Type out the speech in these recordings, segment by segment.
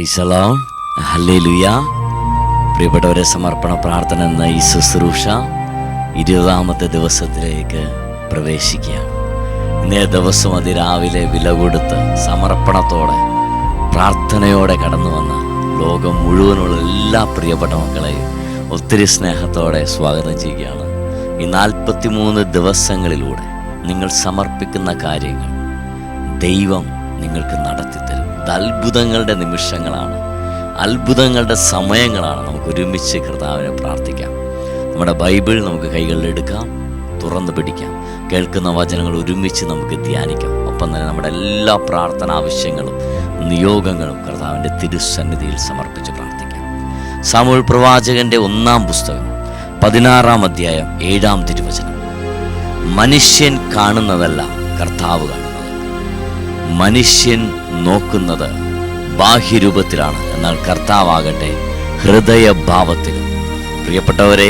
Praise the Lord, hallelujah. പ്രിയപ്പെട്ടവരെ, സമർപ്പണ പ്രാർത്ഥന എന്ന ഈ ശുശ്രൂഷ 20ാമത്തെ ദിവസത്തിലേക്ക് പ്രവേശിക്കുകയാണ്. ഇന്നേ ദിവസം അതിരാവിലെ വില കൊടുത്ത് സമർപ്പണത്തോടെ പ്രാർത്ഥനയോടെ കടന്നു വന്ന ലോകം മുഴുവനുള്ള എല്ലാ പ്രിയപ്പെട്ട മക്കളെയും ഒത്തിരി സ്നേഹത്തോടെ സ്വാഗതം ചെയ്യുകയാണ്. ഈ 43 ദിവസങ്ങളിലൂടെ നിങ്ങൾ സമർപ്പിക്കുന്ന കാര്യങ്ങൾ ദൈവം നിങ്ങൾക്ക് നടത്തിത്തരും. ഇത് അത്ഭുതങ്ങളുടെ നിമിഷങ്ങളാണ്, അത്ഭുതങ്ങളുടെ സമയങ്ങളാണ്. നമുക്ക് ഒരുമിച്ച് കർത്താവിനെ പ്രാർത്ഥിക്കാം. നമ്മുടെ ബൈബിൾ നമുക്ക് കൈകളിലെടുക്കാം, തുറന്നു പിടിക്കാം. കേൾക്കുന്ന വചനങ്ങൾ ഒരുമിച്ച് നമുക്ക് ധ്യാനിക്കാം. ഒപ്പം തന്നെ നമ്മുടെ എല്ലാ പ്രാർത്ഥന ആവശ്യങ്ങളും നിയോഗങ്ങളും കർത്താവിൻ്റെ തിരുസന്നിധിയിൽ സമർപ്പിച്ച് പ്രാർത്ഥിക്കാം. സാമുവേൽ പ്രവാചകന്റെ 1-ാം പുസ്തകം 16-ാം അധ്യായം 7-ാം തിരുവചനം. മനുഷ്യൻ കാണുന്നതല്ല കർത്താവ് കാണുന്നത്, മനുഷ്യൻ നോക്കുന്നത് ബാഹ്യരൂപത്തിലാണ്, എന്നാൽ കർത്താവാകട്ടെ ഹൃദയഭാവത്തിലും. പ്രിയപ്പെട്ടവരെ,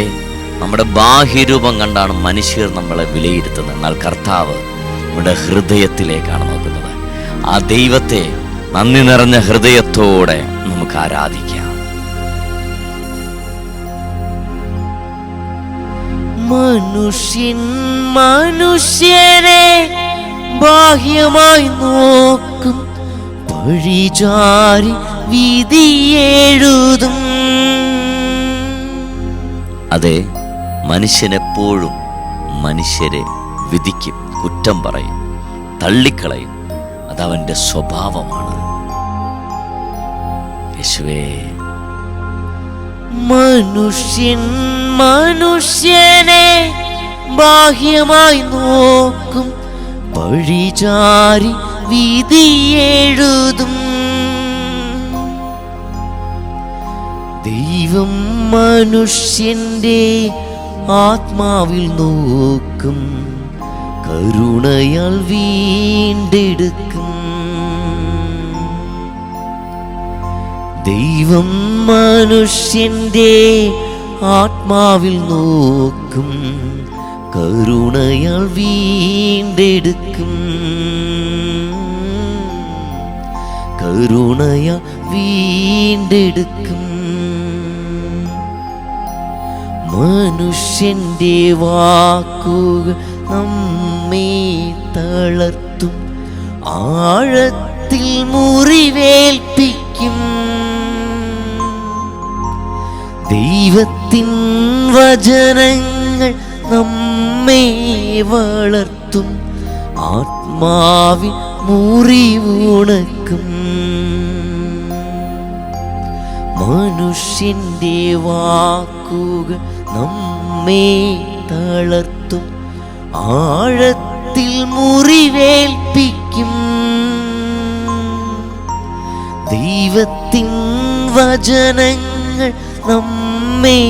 നമ്മുടെ ബാഹ്യരൂപം കണ്ടാണ് മനുഷ്യർ നമ്മളെ വിലയിരുത്തുന്നത്, എന്നാൽ കർത്താവ് നമ്മുടെ ഹൃദയത്തിലേക്കാണ് നോക്കുന്നത്. ആ ദൈവത്തെ നന്ദി നിറഞ്ഞ ഹൃദയത്തോടെ നമുക്ക് ആരാധിക്കാം. മനുഷ്യൻ മനുഷ്യരെ ബാഹ്യമായി നോക്കും, പഴിചാരി വിധിയെഴുതും. അതെ, മനുഷ്യനെപ്പോഴും മനുഷ്യരെ വിധിക്കും, കുറ്റം പറയും, തള്ളിക്കളയും. അതവൻ്റെ സ്വഭാവമാണ്. യേശുവേ, മനുഷ്യൻ മനുഷ്യനെ ബാഹ്യമായി നോക്കും, പഴിചാരി വിധിയെഴുതും. ദൈവം മനുഷ്യന്റെ ആത്മാവിൽ നോക്കും, കരുണയാൽ വീണ്ടെടുക്കും. ദൈവം മനുഷ്യന്റെ ആത്മാവിൽ നോക്കും, കരുണയാൽ വീണ്ടെടുക്കും. കരുണയാൽ വീണ്ടെടുക്കും. മനുഷ്യന്റെ വാക്കുകൾ നമ്മെ തളർത്തും, ആഴത്തിൽ മുറിവേൽപ്പിക്കും. ദൈവത്തിൻ വചനങ്ങൾ നമ്മെ വളർത്തും, ആത്മാവിൽ മുറിവുണക്കും. മനുഷ്യന്റെ വാക്കുകൾ നമ്മെ തളർത്തും, ആഴത്തിൽ മുറിവേൽപ്പിക്കും. ദൈവത്തിൻ വചനങ്ങൾ നമ്മെ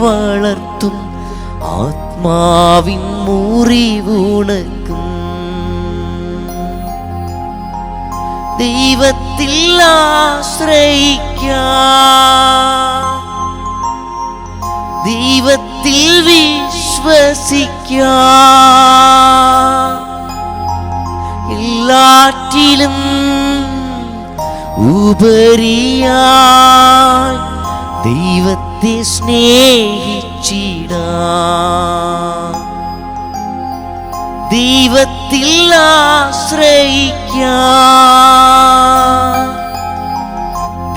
വളർത്തും, ആത്മാവിൻ മുറിവുണക്കും. ദൈവത്തിൽ ആശ്രയിക്കാം, ദൈവത്തിൽ വിശ്വസിക്കാം. എല്ലാറ്റിലും ഉപരിയായി ദൈവത്തെ സ്നേഹിച്ചിടാം. ദൈവത്തിൽ ആശ്രയിക്കാം,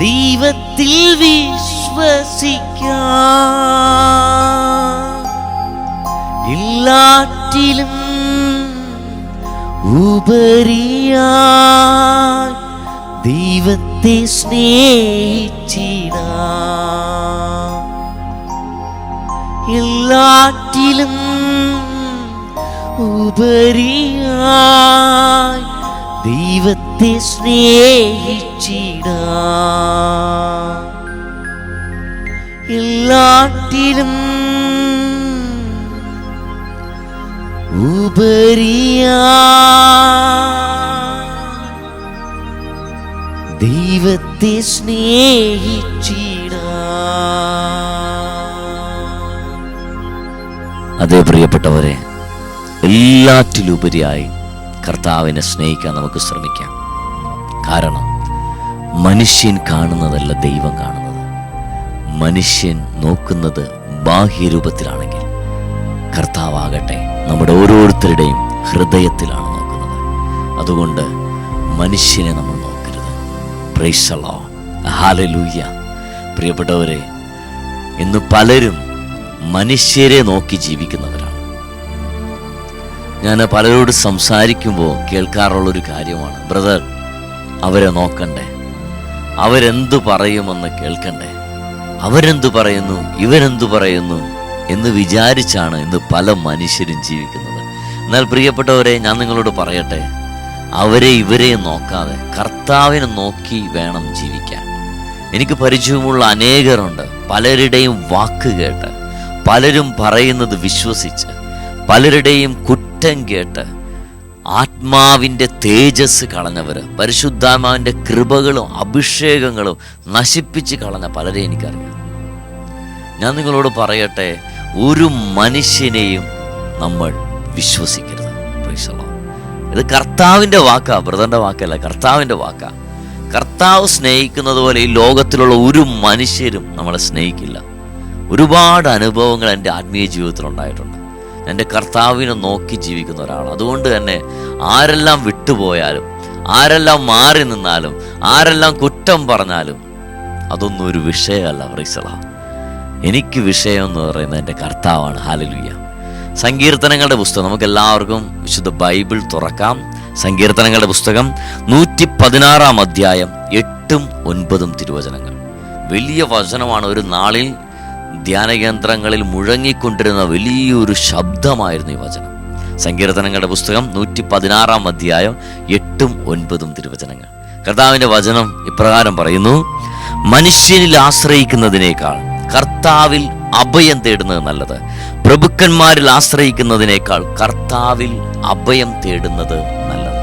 ദൈവത്തിൽ വിശ്വസിക്കാം. എല്ലാറ്റിലും ഉപരിയായി ദൈവത്തെ സ്നേഹിച്ചിടാം. എല്ലാറ്റിലും ഉപരിയായി ദൈവത്തെ സ്നേഹിച്ചിടാം. എല്ലാറ്റിലും ഉപരിയായി ദൈവത്തെ സ്നേഹിച്ചിടാം. അതേ പ്രിയപ്പെട്ടവരെ, എല്ലാറ്റിലുപരിയായി കർത്താവിനെ സ്നേഹിക്കാൻ നമുക്ക് ശ്രമിക്കാം. കാരണം മനുഷ്യൻ കാണുന്നതല്ല ദൈവം കാണുന്നത്. മനുഷ്യൻ നോക്കുന്നത് ബാഹ്യരൂപത്തിലാണെങ്കിൽ കർത്താവാകട്ടെ നമ്മുടെ ഓരോരുത്തരുടെയും ഹൃദയത്തിലാണ് നോക്കുന്നത്. അതുകൊണ്ട് മനുഷ്യനെ നമ്മൾ നോക്കരുത്. Praise the Lord, hallelujah. പ്രിയപ്പെട്ടവരെ, ഇന്ന് പലരും മനുഷ്യരെ നോക്കി ജീവിക്കുന്നവരാണ്. ഞാൻ പലരോട് സംസാരിക്കുമ്പോൾ കേൾക്കാറുള്ളൊരു കാര്യമാണ്, ബ്രദർ, അവരെ നോക്കണ്ടേ, അവരെന്തു പറയുമെന്ന് കേൾക്കണ്ടേ, അവരെന്തു പറയുന്നു ഇവരെന്തു പറയുന്നു എന്ന് വിചാരിച്ചാണ് ഇന്ന് പല മനുഷ്യരും ജീവിക്കുന്നത്. എന്നാൽ പ്രിയപ്പെട്ടവരെ, ഞാൻ നിങ്ങളോട് പറയട്ടെ, അവരെ ഇവരെ നോക്കാതെ കർത്താവിനെ നോക്കി വേണം ജീവിക്കാൻ. എനിക്ക് പരിചയമുള്ള അനേകരുണ്ട്. പലരുടെയും വാക്ക് കേട്ട്, പലരും പറയുന്നത് വിശ്വസിച്ച്, പലരുടെയും കുറ്റം കേട്ട് ആത്മാവിൻ്റെ തേജസ് കളഞ്ഞവർ, പരിശുദ്ധാത്മാവിൻ്റെ കൃപകളും അഭിഷേകങ്ങളും നശിപ്പിച്ച് കളഞ്ഞ പലരെ എനിക്കറിയാം. ഞാൻ നിങ്ങളോട് പറയട്ടെ, ഒരു മനുഷ്യനെയും നമ്മൾ വിശ്വസിക്കരുത്. Praise the Lord. ഇത് കർത്താവിൻ്റെ വാക്കാ, ബ്രദറിൻ്റെ വാക്കല്ല, കർത്താവിൻ്റെ വാക്കാ. കർത്താവ് സ്നേഹിക്കുന്നത് പോലെ ഈ ലോകത്തിലുള്ള ഒരു മനുഷ്യരും നമ്മളെ സ്നേഹിക്കില്ല. ഒരുപാട് അനുഭവങ്ങൾ എൻ്റെ ആത്മീയ ജീവിതത്തിൽ ഉണ്ടായിട്ടുണ്ട്. എൻ്റെ കർത്താവിനെ നോക്കി ജീവിക്കുന്ന ഒരാളാണ്. അതുകൊണ്ട് തന്നെ ആരെല്ലാം വിട്ടുപോയാലും, ആരെല്ലാം മാറി നിന്നാലും, ആരെല്ലാം കുറ്റം പറഞ്ഞാലും അതൊന്നും ഒരു വിഷയമല്ല. Praise the Lord. എനിക്ക് വിഷയം എന്ന് പറയുന്നത് എൻ്റെ കർത്താവാണ്. ഹല്ലേലൂയ. സങ്കീർത്തനങ്ങളുടെ പുസ്തകം, നമുക്ക് എല്ലാവർക്കും വിശുദ്ധ ബൈബിൾ തുറക്കാം. സങ്കീർത്തനങ്ങളുടെ പുസ്തകം 116 അധ്യായം 8-9 തിരുവചനങ്ങൾ. വലിയ വചനമാണ്. ഒരു നാളിൽ ധ്യാനകേന്ദ്രങ്ങളിൽ മുഴങ്ങിക്കൊണ്ടിരുന്ന വലിയൊരു ശബ്ദമായിരുന്നു ഈ വചനം. സങ്കീർത്തനങ്ങളുടെ പുസ്തകം 116 അധ്യായം 8-9 തിരുവചനങ്ങൾ. കർത്താവിൻ്റെ വചനം ഇപ്രകാരം പറയുന്നു: മനുഷ്യനിൽ ആശ്രയിക്കുന്നതിനേക്കാൾ കർത്താവിൽ അഭയം തേടുന്നത് നല്ലത്. പ്രഭുക്കന്മാരിൽ ആശ്രയിക്കുന്നതിനേക്കാൾ കർത്താവിൽ അഭയം തേടുന്നത് നല്ലത്.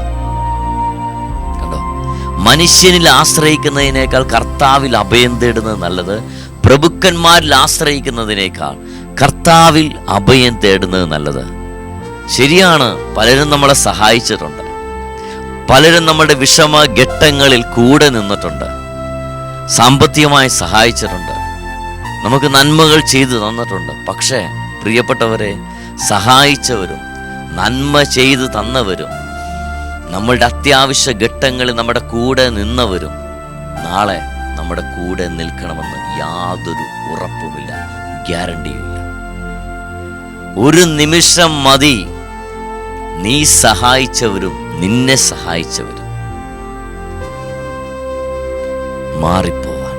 കണ്ടോ? മനുഷ്യനിൽ ആശ്രയിക്കുന്നതിനേക്കാൾ കർത്താവിൽ അഭയം തേടുന്നത് നല്ലത്. പ്രഭുക്കന്മാരിൽ ആശ്രയിക്കുന്നതിനേക്കാൾ കർത്താവിൽ അഭയം തേടുന്നത് നല്ലത്. ശരിയാണ്, പലരും നമ്മളെ സഹായിച്ചിട്ടുണ്ട്. പലരും നമ്മുടെ വിഷമഘട്ടങ്ങളിൽ കൂടെ നിന്നിട്ടുണ്ട്. സാമ്പത്തികമായി സഹായിച്ചിട്ടുണ്ട്. നമുക്ക് നന്മകൾ ചെയ്തു തന്നിട്ടുണ്ട്. പക്ഷേ പ്രിയപ്പെട്ടവരെ, സഹായിച്ചവരും നന്മ ചെയ്തു തന്നവരും നമ്മളുടെ അത്യാവശ്യ ഘട്ടങ്ങളിൽ നമ്മുടെ കൂടെ നിന്നവരും നാളെ നമ്മുടെ കൂടെ നിൽക്കണമെന്ന് യാതൊരു ഉറപ്പുമില്ല, ഗ്യാരണ്ടിയുമില്ല. ഒരു നിമിഷം മതി നീ സഹായിച്ചവരും നിന്നെ സഹായിച്ചവരും മാറിപ്പോവാൻ,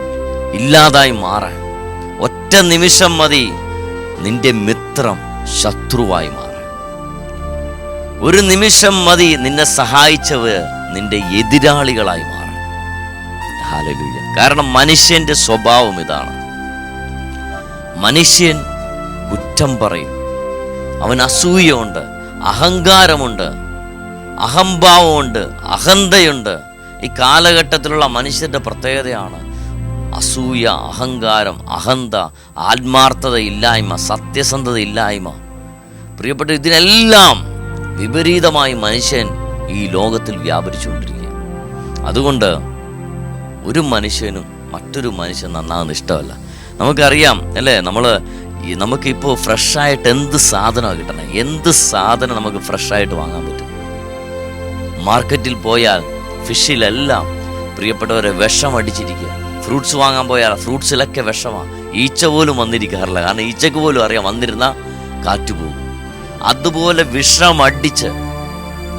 ഇല്ലാതായി മാറാൻ. ഒറ്റ നിമിഷം മതി നിന്റെ മിത്രം ശത്രുവായി മാറാൻ. ഒരു നിമിഷം മതി നിന്നെ സഹായിച്ചവർ നിന്റെ എതിരാളികളായി മാറാൻ. ഹല്ലേലൂയ. കാരണം മനുഷ്യന്റെ സ്വഭാവം ഇതാണ്. മനുഷ്യൻ കുറ്റം പറയും. അവൻ അസൂയയുണ്ട്, അഹങ്കാരമുണ്ട്, അഹംഭാവമുണ്ട്, അഹന്തയുണ്ട്. ഈ കാലഘട്ടത്തിലുള്ള മനുഷ്യന്റെ പ്രത്യേകതയാണ് അസൂയ, അഹങ്കാരം, അഹന്ത, ആത്മാർത്ഥത ഇല്ലായ്മ, സത്യസന്ധത ഇല്ലായ്മ. പ്രിയപ്പെട്ട, ഇതിനെല്ലാം വിപരീതമായി മനുഷ്യൻ ഈ ലോകത്തിൽ വ്യാപരിച്ചുകൊണ്ടിരിക്കുക. അതുകൊണ്ട് ഒരു മനുഷ്യനും മറ്റൊരു മനുഷ്യൻ നന്നാകുന്ന ഇഷ്ടമല്ല. നമുക്കറിയാം അല്ലേ, നമുക്കിപ്പോൾ ഫ്രഷായിട്ട് എന്ത് സാധനമാണ് കിട്ടണേ, എന്ത് സാധനം നമുക്ക് ഫ്രഷായിട്ട് വാങ്ങാൻ പറ്റും. മാർക്കറ്റിൽ പോയാൽ ഫിഷിലെല്ലാം പ്രിയപ്പെട്ടവരെ വിഷം അടിച്ചിരിക്കുക. ഫ്രൂട്ട്സ് വാങ്ങാൻ പോയാൽ ഫ്രൂട്ട്സിലൊക്കെ വിഷമാണ്. ഈച്ച പോലും വന്നിരിക്കാറില്ല. കാരണം ഈച്ചക്ക് പോലും അറിയാം വന്നിരുന്ന കാറ്റ് പോകും. അതുപോലെ വിഷം അടിച്ച്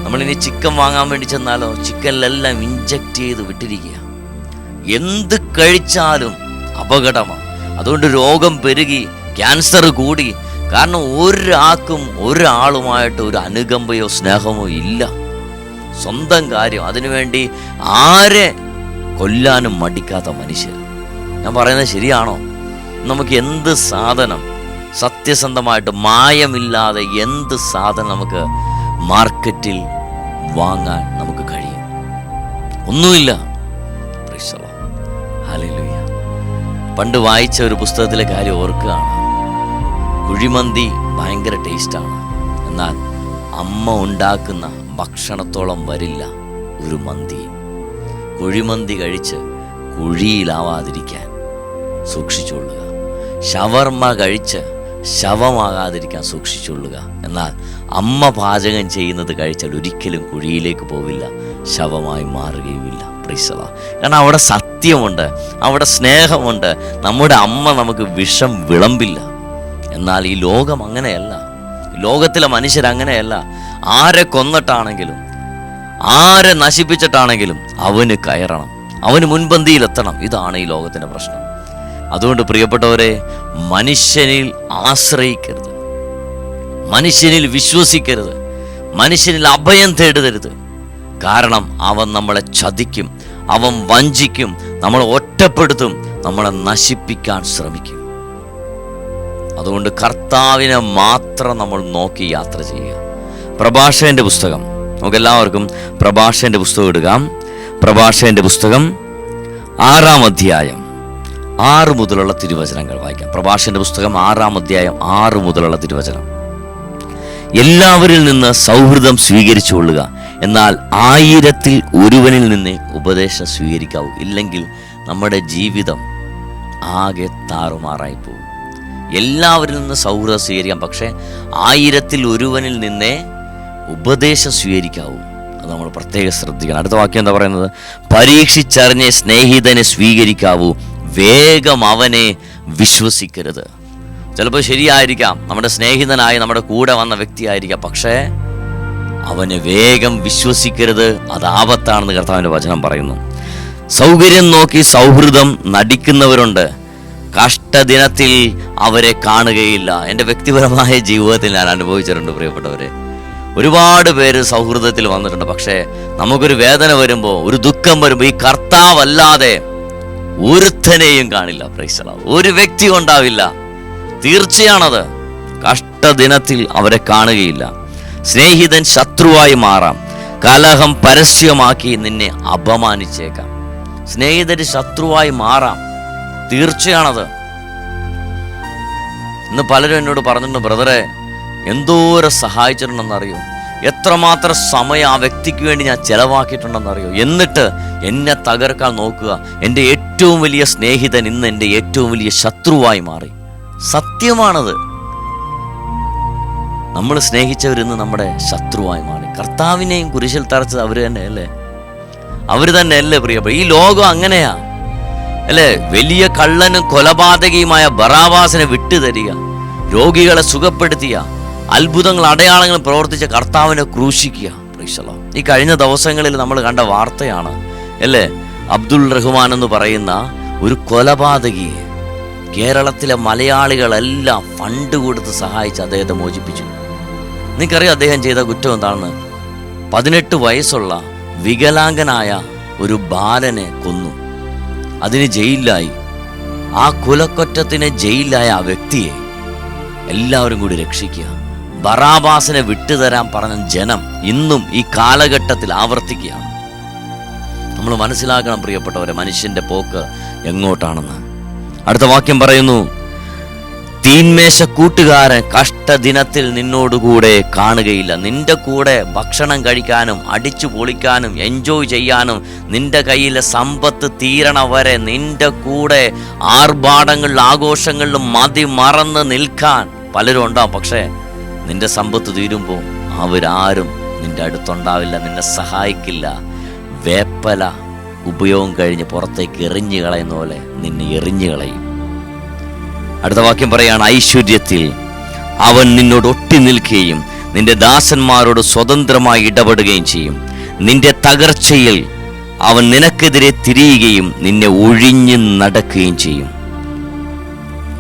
നമ്മളിനി ചിക്കൻ വാങ്ങാൻ വേണ്ടി ചെന്നാലോ ചിക്കനിലെല്ലാം ഇഞ്ചക്ട് ചെയ്ത് വിട്ടിരിക്കുക. എന്ത് കഴിച്ചാലും അപകടമാണ്. അതുകൊണ്ട് രോഗം പെരുകി, ക്യാൻസർ കൂടി. കാരണം ഒരാൾക്കും ഒരാളുമായിട്ട് ഒരു അനുകമ്പയോ സ്നേഹമോ ഇല്ല. സ്വന്തം കാര്യം, അതിനുവേണ്ടി ആരെ കൊല്ലാനും മടിക്കാത്ത മനുഷ്യർ. ഞാൻ പറയുന്നത് ശരിയാണോ? നമുക്ക് എന്ത് സാധനം സത്യസന്ധമായിട്ട് മായമില്ലാതെ എന്ത് സാധനം നമുക്ക് മാർക്കറ്റിൽ വാങ്ങാൻ നമുക്ക് കഴിയും? ഒന്നുമില്ല. ഹല്ലേലൂയ. പണ്ട് വായിച്ച ഒരു പുസ്തകത്തിലെ കാര്യം ഓർക്കുകയാണ്. കുഴിമന്തി ഭയങ്കര ടേസ്റ്റാണ്. എന്നാൽ അമ്മ ഉണ്ടാക്കുന്ന ഭക്ഷണത്തോളം വരില്ല ഒരു മന്തി. കുഴിമന്തി കഴിച്ച് കുഴിയിലാവാതിരിക്കാൻ സൂക്ഷിച്ചുകൊള്ളുക. ഷവർമ്മ കഴിച്ച് ശവമാകാതിരിക്കാൻ സൂക്ഷിച്ചുകൊള്ളുക. എന്നാൽ അമ്മ പാചകം ചെയ്യുന്നത് കഴിച്ചാൽ ഒരിക്കലും കുഴിയിലേക്ക് പോവില്ല, ശവമായി മാറുകയുമില്ല. കാരണം അവിടെ സത്യമുണ്ട്, അവിടെ സ്നേഹമുണ്ട്. നമ്മുടെ അമ്മ നമുക്ക് വിഷം വിളമ്പില്ല. എന്നാൽ ഈ ലോകം അങ്ങനെയല്ല, ലോകത്തിലെ മനുഷ്യരങ്ങനെയല്ല. ആരെ കൊന്നിട്ടാണെങ്കിലും ആരെ നശിപ്പിച്ചിട്ടാണെങ്കിലും അവന് കയറണം, അവന് മുൻപന്തിയിലെത്തണം. ഇതാണ് ഈ ലോകത്തിൻ്റെ പ്രശ്നം. അതുകൊണ്ട് പ്രിയപ്പെട്ടവരെ, മനുഷ്യനിൽ ആശ്രയിക്കരുത്, മനുഷ്യനിൽ വിശ്വസിക്കരുത്, മനുഷ്യനിൽ അഭയം തേടരുത്. കാരണം അവൻ നമ്മളെ ചതിക്കും, അവൻ വഞ്ചിക്കും, നമ്മളെ ഒറ്റപ്പെടുത്തും, നമ്മളെ നശിപ്പിക്കാൻ ശ്രമിക്കും. അതുകൊണ്ട് കർത്താവിനെ മാത്രം നമ്മൾ നോക്കി യാത്ര ചെയ്യുക. പ്രഭാഷകന്റെ പുസ്തകം, നമുക്കെല്ലാവർക്കും പ്രഭാഷകന്റെ പുസ്തകം എടുക്കാം. പ്രഭാഷകന്റെ പുസ്തകം 6-ാം അധ്യായം 6 മുതലുള്ള തിരുവചനങ്ങൾ വായിക്കാം. പ്രഭാഷകന്റെ പുസ്തകം 6-ാം അധ്യായം 6 മുതലുള്ള തിരുവചനം. എല്ലാവരിൽ നിന്ന് സൗഹൃദം സ്വീകരിച്ചുകൊള്ളുക, എന്നാൽ 1000-ൽ ഒരുവനിൽ നിന്ന് ഉപദേശം സ്വീകരിക്കാവൂ. ഇല്ലെങ്കിൽ നമ്മുടെ ജീവിതം ആകെ താറുമാറായി പോകും. എല്ലാവരിൽ നിന്ന് സൗഹൃദം സ്വീകരിക്കാം, പക്ഷേ 1000-ൽ ഒരുവനിൽ നിന്നേ ഉപദേശം സ്വീകരിക്കാവൂ. അത് നമ്മൾ പ്രത്യേകം ശ്രദ്ധിക്കണം. അടുത്ത വാക്യം എന്താ പറയുന്നത്? പരീക്ഷിച്ചറിഞ്ഞ് സ്നേഹിതനെ സ്വീകരിക്കാവൂ, വേഗം അവനെ വിശ്വസിക്കരുത്. ചിലപ്പോൾ ശരിയായിരിക്കാം, നമ്മുടെ സ്നേഹിതനായി നമ്മുടെ കൂടെ വന്ന വ്യക്തിയായിരിക്കാം, പക്ഷേ അവനെ വേഗം വിശ്വസിക്കരുത്, അത് ആപത്താണെന്ന് കർത്താവിൻ്റെ വചനം പറയുന്നു. സൗകര്യം നോക്കി സൗഹൃദം നടിക്കുന്നവരുണ്ട്, കഷ്ടദിനത്തിൽ അവരെ കാണുകയില്ല. എൻ്റെ വ്യക്തിപരമായ ജീവിതത്തിൽ ഞാൻ അനുഭവിച്ചിട്ടുണ്ട് പ്രിയപ്പെട്ടവരെ. ഒരുപാട് പേര് സൗഹൃദത്തിൽ വന്നിട്ടുണ്ട്, പക്ഷേ നമുക്കൊരു വേദന വരുമ്പോൾ, ഒരു ദുഃഖം വരുമ്പോൾ, ഈ കർത്താവല്ലാതെ ഒരുത്തനെയും കാണില്ല. Praise the Lord. ഒരു വ്യക്തി ഉണ്ടാവില്ല, തീർച്ചയാണത്. കഷ്ടദിനത്തിൽ അവരെ കാണുകയില്ല. സ്നേഹിതൻ ശത്രുവായി മാറാം, കലഹം പരസ്യമാക്കി നിന്നെ അപമാനിച്ചേക്കാം. സ്നേഹിതന് ശത്രുവായി മാറാം, തീർച്ചയാണത്. ഇന്ന് പലരും എന്നോട് പറഞ്ഞിട്ടുണ്ട്, ബ്രദറെ എന്തോരം സഹായിച്ചിട്ടുണ്ടെന്നറിയോ, എത്രമാത്രം സമയം ആ വ്യക്തിക്ക് വേണ്ടി ഞാൻ ചെലവാക്കിയിട്ടുണ്ടെന്നറിയോ, എന്നിട്ട് എന്നെ തകർക്കാൻ നോക്കുക. എൻ്റെ ഏറ്റവും വലിയ സ്നേഹിതൻ ഇന്ന് എൻ്റെ ഏറ്റവും വലിയ ശത്രുവായി മാറി. സത്യമാണത്. നമ്മൾ സ്നേഹിച്ചവരിന്ന് നമ്മുടെ ശത്രുവായി മാറി. കർത്താവിനെയും കുരിശിൽ തറച്ചത് അവർ തന്നെയല്ലേ, അവർ തന്നെയല്ലേ പ്രിയപ്പെട്ട. ഈ ലോകം അങ്ങനെയാ അല്ലേ? വലിയ കള്ളനും കൊലപാതകയുമായ ബറാബാസിനെ വിട്ടുതരിക, രോഗികളെ സുഖപ്പെടുത്തിയ, അത്ഭുതങ്ങൾ അടയാളങ്ങൾ പ്രവർത്തിച്ച കർത്താവിനെ ക്രൂശിക്കുക. Praise the Lord. ഈ കഴിഞ്ഞ ദിവസങ്ങളിൽ നമ്മൾ കണ്ട വാർത്തയാണ് അല്ലേ? അബ്ദുൾ റഹ്മാൻ എന്ന് പറയുന്ന ഒരു കൊലപാതകിയെ കേരളത്തിലെ മലയാളികളെല്ലാം ഫണ്ട് കൊടുത്ത് സഹായിച്ച് അദ്ദേഹത്തെ മോചിപ്പിച്ചു. നിങ്ങൾക്കറിയാം അദ്ദേഹം ചെയ്ത കുറ്റം എന്താണെന്ന്? 18 വയസ്സുള്ള വികലാംഗനായ ഒരു ബാലനെ കൊന്നു, അതിന് ജയിലിലായി. ആ കുലക്കൊറ്റത്തിന് ജയിലിലായ ആ വ്യക്തിയെ എല്ലാവരും കൂടി രക്ഷിക്കുക. ബറാബാസിനെ വിട്ടുതരാൻ പറഞ്ഞ ജനം ഇന്നും ഈ കാലഘട്ടത്തിൽ ആവർത്തിക്കുകയാണ്. നമ്മൾ മനസ്സിലാക്കണം പ്രിയപ്പെട്ടവരെ, മനുഷ്യന്റെ പോക്ക് എങ്ങോട്ടാണെന്ന്. അടുത്ത വാക്യം പറയുന്നു, തീന്മേശ കൂട്ടുകാരൻ കഷ്ടദിനത്തിൽ നിന്നോടുകൂടെ കാണുകയില്ല. നിന്റെ കൂടെ ഭക്ഷണം കഴിക്കാനും അടിച്ചു പൊളിക്കാനും എൻജോയ് ചെയ്യാനും നിന്റെ കയ്യിലെ സമ്പത്ത് തീരണ വരെ നിന്റെ കൂടെ ആർഭാടങ്ങളിലും ആഘോഷങ്ങളിലും മറന്ന് നിൽക്കാൻ പലരും ഉണ്ടാവും. പക്ഷേ നിന്റെ സമ്പത്ത് തീരുമ്പോൾ അവരാരും നിന്റെ അടുത്തുണ്ടാവില്ല, നിന്നെ സഹായിക്കില്ല. വേപ്പല ഉപയോഗം കഴിഞ്ഞ് പുറത്തേക്ക് എറിഞ്ഞു കളയുന്ന പോലെ നിന്നെ എറിഞ്ഞു കളയും. അടുത്ത വാക്യം പറയാണ്, ഐശ്വര്യത്തിൽ അവൻ നിന്നോട് ഒട്ടി നിൽക്കുകയും നിന്റെ ദാസന്മാരോട് സ്വതന്ത്രമായി ഇടപെടുകയും ചെയ്യും. നിന്റെ തകർച്ചയിൽ അവൻ നിനക്കെതിരെ തിരിയുകയും നിന്നെ ഒഴിഞ്ഞു നടക്കുകയും ചെയ്യും.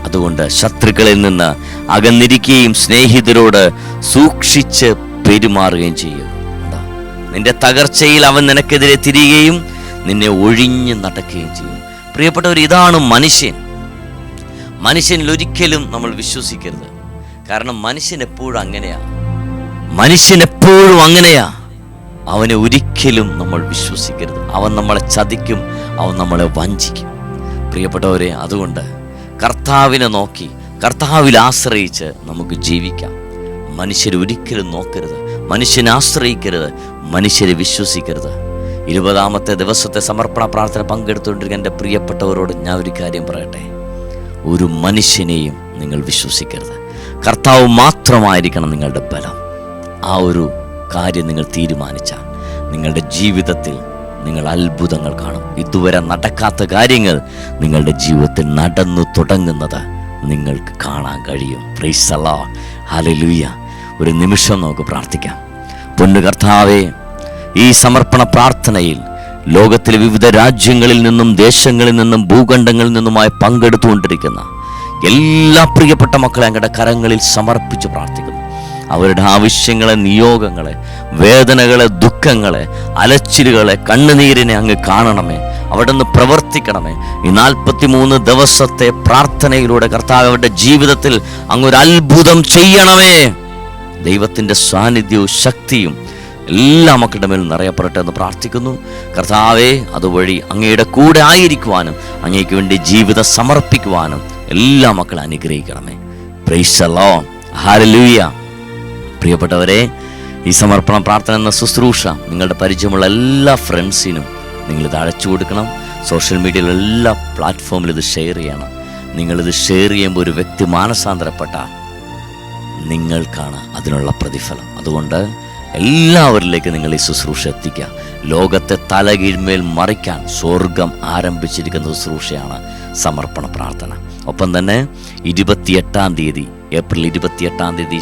അതുകൊണ്ട് ശത്രുക്കളിൽ നിന്ന് അകന്നിരിക്കുകയും സ്നേഹിതരോട് സൂക്ഷിച്ച് പെരുമാറുകയും ചെയ്യും. നിന്റെ തകർച്ചയിൽ അവൻ നിനക്കെതിരെ തിരിയുകയും നിന്നെ ഒഴിഞ്ഞു നടക്കുകയും ചെയ്യും. പ്രിയപ്പെട്ടവർ, ഇതാണ് മനുഷ്യൻ. മനുഷ്യനിൽ ഒരിക്കലും നമ്മൾ വിശ്വസിക്കരുത്. കാരണം മനുഷ്യൻ എപ്പോഴും അങ്ങനെയാ, അവനെ ഒരിക്കലും നമ്മൾ വിശ്വസിക്കരുത്. അവൻ നമ്മളെ ചതിക്കും, അവൻ നമ്മളെ വഞ്ചിക്കും. പ്രിയപ്പെട്ടവരെ, അതുകൊണ്ട് കർത്താവിനെ നോക്കി കർത്താവിൽ ആശ്രയിച്ച് നമുക്ക് ജീവിക്കാം. മനുഷ്യരെ ഒരിക്കലും നോക്കരുത്, മനുഷ്യനെ ആശ്രയിക്കരുത്, മനുഷ്യരെ വിശ്വസിക്കരുത്. 20ാമത്തെ ദിവസത്തെ സമർപ്പണ പ്രാർത്ഥന പങ്കെടുത്തുകൊണ്ടിരിക്കുന്ന എൻ്റെ പ്രിയപ്പെട്ടവരോട് ഞാൻ ഒരു കാര്യം പറയട്ടെ. ഒരു മനുഷ്യനെയും നിങ്ങൾ വിശ്വസിക്കരുത്. കർത്താവ് മാത്രമായിരിക്കണം നിങ്ങളുടെ ബലം. ആ ഒരു കാര്യം നിങ്ങൾ തീരുമാനിച്ചാൽ നിങ്ങളുടെ ജീവിതത്തിൽ നിങ്ങൾ അത്ഭുതങ്ങൾ കാണും. ഇതുവരെ നടക്കാത്ത കാര്യങ്ങൾ നിങ്ങളുടെ ജീവിതത്തിൽ നടന്നു തുടങ്ങുന്നത് നിങ്ങൾക്ക് കാണാൻ കഴിയും. Praise the Lord. ഹല്ലേലൂയ. ഒരു നിമിഷം നമുക്ക് പ്രാർത്ഥിക്കാം. പൊന്നു കർത്താവേ, ഈ സമർപ്പണ പ്രാർത്ഥനയിൽ ലോകത്തിലെ വിവിധ രാജ്യങ്ങളിൽ നിന്നും ദേശങ്ങളിൽ നിന്നും ഭൂഖണ്ഡങ്ങളിൽ നിന്നുമായി പങ്കെടുത്തുകൊണ്ടിരിക്കുന്ന എല്ലാ പ്രിയപ്പെട്ട മക്കളെ അങ്ങയുടെ കരങ്ങളിൽ സമർപ്പിച്ച് പ്രാർത്ഥിക്കുന്നു. അവരുടെ ആവശ്യങ്ങളെ, നിയോഗങ്ങളെ, വേദനകളെ, ദുഃഖങ്ങളെ, അലച്ചിലുകളെ, കണ്ണുനീരിനെ അങ്ങ് കാണണമേ. അവിടെ നിന്ന് പ്രവർത്തിക്കണമേ. ഈ 43 ദിവസത്തെ പ്രാർത്ഥനയിലൂടെ കർത്താവ് അവരുടെ ജീവിതത്തിൽ അങ്ങൊരു അത്ഭുതം ചെയ്യണമേ. ദൈവത്തിൻ്റെ സാന്നിധ്യവും ശക്തിയും എല്ലാ മക്കളുടെ മേലും നിറയപ്പെടട്ടെ എന്ന് പ്രാർത്ഥിക്കുന്നു. കർത്താവേ, അതുവഴി അങ്ങയുടെ കൂടെ ആയിരിക്കുവാനും അങ്ങേക്ക് വേണ്ടി ജീവിതം സമർപ്പിക്കുവാനും എല്ലാ മക്കളെ അനുഗ്രഹിക്കണമേ. Praise the Lord. ഹല്ലേലൂയ. പ്രിയപ്പെട്ടവരെ, ഈ സമർപ്പണ പ്രാർത്ഥന എന്ന ശുശ്രൂഷ നിങ്ങളുടെ പരിചയമുള്ള എല്ലാ ഫ്രണ്ട്സിനും നിങ്ങളിത് അയച്ചു കൊടുക്കണം. സോഷ്യൽ മീഡിയയിലെ എല്ലാ പ്ലാറ്റ്ഫോമിലും ഇത് ഷെയർ ചെയ്യണം. നിങ്ങളിത് ഷെയർ ചെയ്യുമ്പോൾ ഒരു വ്യക്തി മാനസാന്തരപ്പെട്ടാൽ നിങ്ങൾക്കാണ് അതിനുള്ള പ്രതിഫലം. അതുകൊണ്ട് എല്ലാവരിലേക്കും നിങ്ങൾ ഈ ശുശ്രൂഷ എത്തിക്കുക. ലോകത്തെ തലകീഴ്മേൽ മറിക്കാൻ സ്വർഗം ആരംഭിച്ചിരിക്കുന്ന ശുശ്രൂഷയാണ് സമർപ്പണ പ്രാർത്ഥന. ഒപ്പം തന്നെ 28-ാം തീയതി, ഏപ്രിൽ 28-ാം തീയതി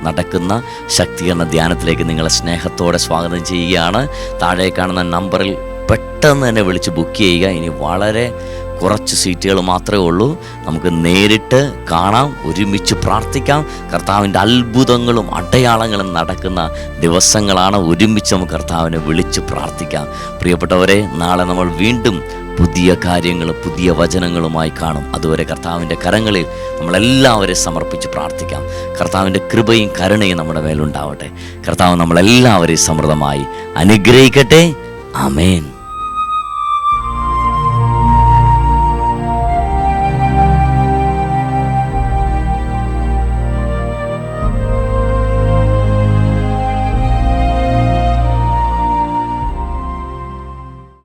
നടക്കുന്ന ശക്തീകരണ ധ്യാനത്തിലേക്ക് നിങ്ങളെ സ്നേഹത്തോടെ സ്വാഗതം ചെയ്യുകയാണ്. താഴെ കാണുന്ന നമ്പറിൽ പെട്ടെന്ന് തന്നെ വിളിച്ച് ബുക്ക് ചെയ്യുക. ഇനി വളരെ കുറച്ച് സീറ്റുകൾ മാത്രമേ ഉള്ളൂ. നമുക്ക് നേരിട്ട് കാണാം, ഒരുമിച്ച് പ്രാർത്ഥിക്കാം. കർത്താവിൻ്റെ അത്ഭുതങ്ങളും അടയാളങ്ങളും നടക്കുന്ന ദിവസങ്ങളാണ്. ഒരുമിച്ച് നമുക്ക് കർത്താവിനെ വിളിച്ച് പ്രാർത്ഥിക്കാം. പ്രിയപ്പെട്ടവരെ, നാളെ നമ്മൾ വീണ്ടും പുതിയ കാര്യങ്ങളും പുതിയ വചനങ്ങളുമായി കാണും. അതുവരെ കർത്താവിൻ്റെ കരങ്ങളിൽ നമ്മളെല്ലാവരെയും സമർപ്പിച്ച് പ്രാർത്ഥിക്കാം. കർത്താവിൻ്റെ കൃപയും കരുണയും നമ്മുടെ മേലുണ്ടാവട്ടെ. കർത്താവ് നമ്മളെല്ലാവരെയും സമൃദ്ധമായി അനുഗ്രഹിക്കട്ടെ. ആമേൻ.